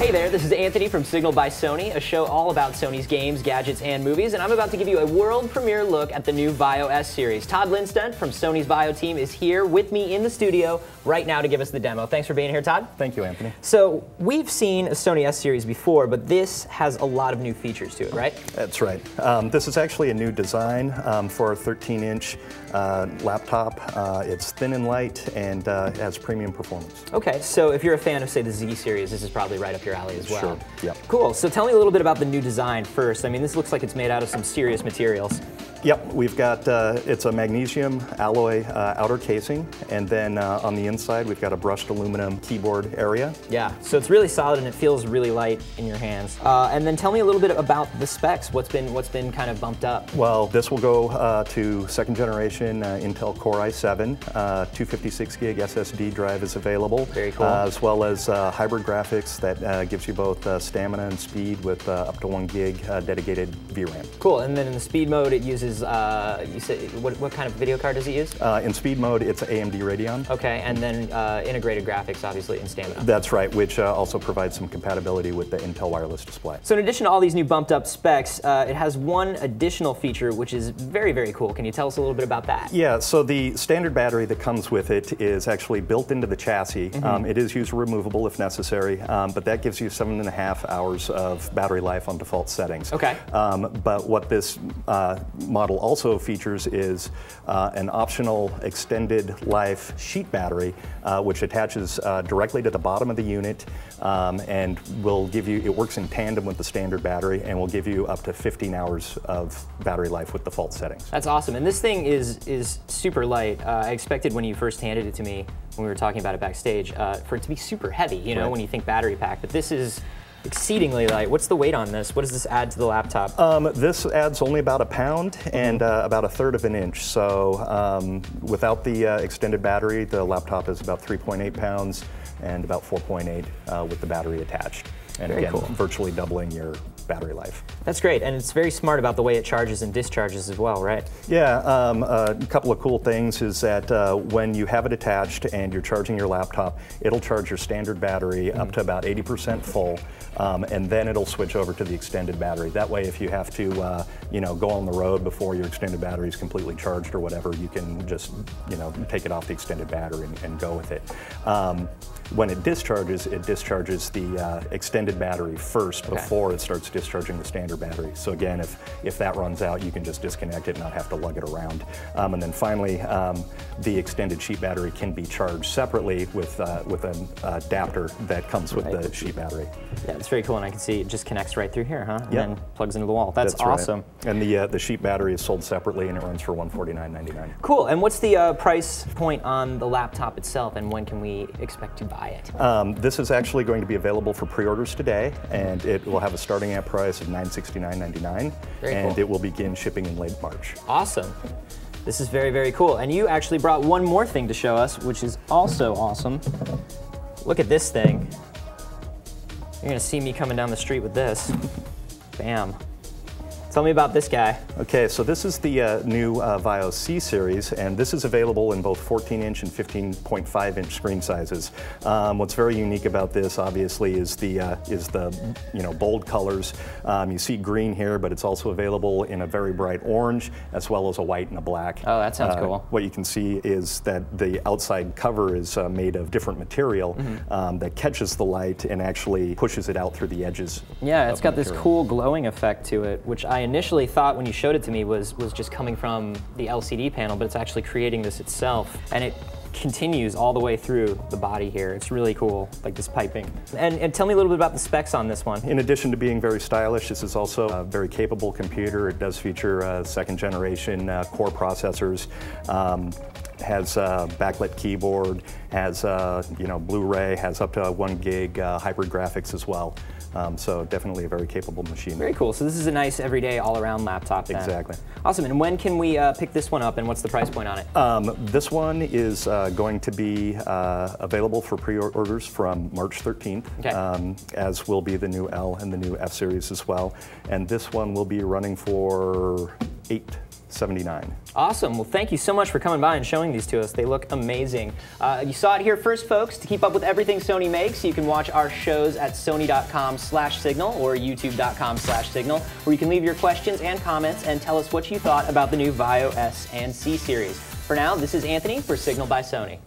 Hey there, this is Anthony from Signal by Sony, a show all about Sony's games, gadgets, and movies, and I'm about to give you a world premiere look at the new VAIO S Series. Todd Lindstedt from Sony's VAIO team is here with me in the studio right now to give us the demo. Thanks for being here, Todd. Thank you, Anthony. So, we've seen a Sony S Series before, but this has a lot of new features to it, right? That's right. This is actually a new design for a 13-inch laptop. It's thin and light and has premium performance. Okay, so if you're a fan of, say, the Z Series, this is probably right up your alley as well. Sure, yep. Cool, so tell me a little bit about the new design first. I mean, this looks like it's made out of some serious materials. Yep, we've got, it's a magnesium alloy outer casing, and then on the inside we've got a brushed aluminum keyboard area. Yeah, so it's really solid and it feels really light in your hands. And then tell me a little bit about the specs. What's been kind of bumped up? Well, this will go to second generation Intel Core i7, 256 gig SSD drive is available. Very cool. As well as hybrid graphics that gives you both stamina and speed with up to 1 gig dedicated VRAM. Cool, and then in the speed mode it uses, you said, what kind of video card does it use? In speed mode, it's AMD Radeon. Okay, and then integrated graphics, obviously, and stamina. That's right, which also provides some compatibility with the Intel wireless display. So in addition to all these new bumped up specs, it has one additional feature which is very, very cool. Can you tell us a little bit about that? Yeah, so the standard battery that comes with it is actually built into the chassis. It is user removable if necessary, but that gives you 7.5 hours of battery life on default settings. Okay. But what this model also features is an optional extended life sheet battery, which attaches directly to the bottom of the unit and will give you, it works in tandem with the standard battery and will give you up to 15 hours of battery life with default settings. That's awesome, and this thing is super light. I expected when you first handed it to me, when we were talking about it backstage, for it to be super heavy, you know, Right. when you think battery pack, but this is exceedingly light. What's the weight on this? What does this add to the laptop? This adds only about 1 pound and about 1/3 of an inch. So without the extended battery, the laptop is about 3.8 pounds and about 4.8 with the battery attached. And Very again, cool. virtually doubling your battery life. That's great, and it's very smart about the way it charges and discharges as well, right? Yeah, a couple of cool things is that when you have it attached and you're charging your laptop, it'll charge your standard battery up to about 80% full, and then it'll switch over to the extended battery. That way, if you have to, you know, go on the road before your extended battery is completely charged or whatever, you can just, you know, take it off the extended battery and go with it. When it discharges the extended battery first before it starts discharging the standard battery. So again, if that runs out, you can just disconnect it and not have to lug it around. And then finally, the extended sheet battery can be charged separately with an adapter that comes with the sheet battery. Yeah, it's very cool, and I can see it just connects right through here, huh? And Yep. then plugs into the wall. That's awesome. Right. And the sheet battery is sold separately and it runs for $149.99. Cool, and what's the price point on the laptop itself, and when can we expect to buy it? This is actually going to be available for pre-orders today, and it will have a starting at price of $969.99, and cool. it will begin shipping in late March. Awesome. This is very, very cool. And you actually brought one more thing to show us, which is also awesome. Look at this thing. You're gonna see me coming down the street with this. Bam. Tell me about this guy. Okay, so this is the new VAIO C Series, and this is available in both 14-inch and 15.5-inch screen sizes. What's very unique about this, obviously, is the bold colors. You see green here, but it's also available in a very bright orange, as well as a white and a black. Oh, that sounds cool. What you can see is that the outside cover is made of different material that catches the light and actually pushes it out through the edges. Yeah, it's got this cool glowing effect to it, which I initially thought when you showed it to me was just coming from the LCD panel, but it's actually creating this itself, and it continues all the way through the body here. It's really cool, like this piping. And tell me a little bit about the specs on this one. In addition to being very stylish, this is also a very capable computer. It does feature second generation core processors. Has a backlit keyboard, has Blu-ray, has up to 1 gig hybrid graphics as well. So definitely a very capable machine. Very cool. So this is a nice everyday all-around laptop then. Exactly. Awesome. And when can we pick this one up, and what's the price point on it? This one is going to be available for pre-orders from March 13th, as will be the new L and the new F Series as well. And this one will be running for $8 $79. Awesome. Well, thank you so much for coming by and showing these to us. They look amazing. You saw it here first, folks. To keep up with everything Sony makes, you can watch our shows at sony.com/signal or youtube.com/signal, where you can leave your questions and comments and tell us what you thought about the new VAIO S and C Series. For now, this is Anthony for Signal by Sony.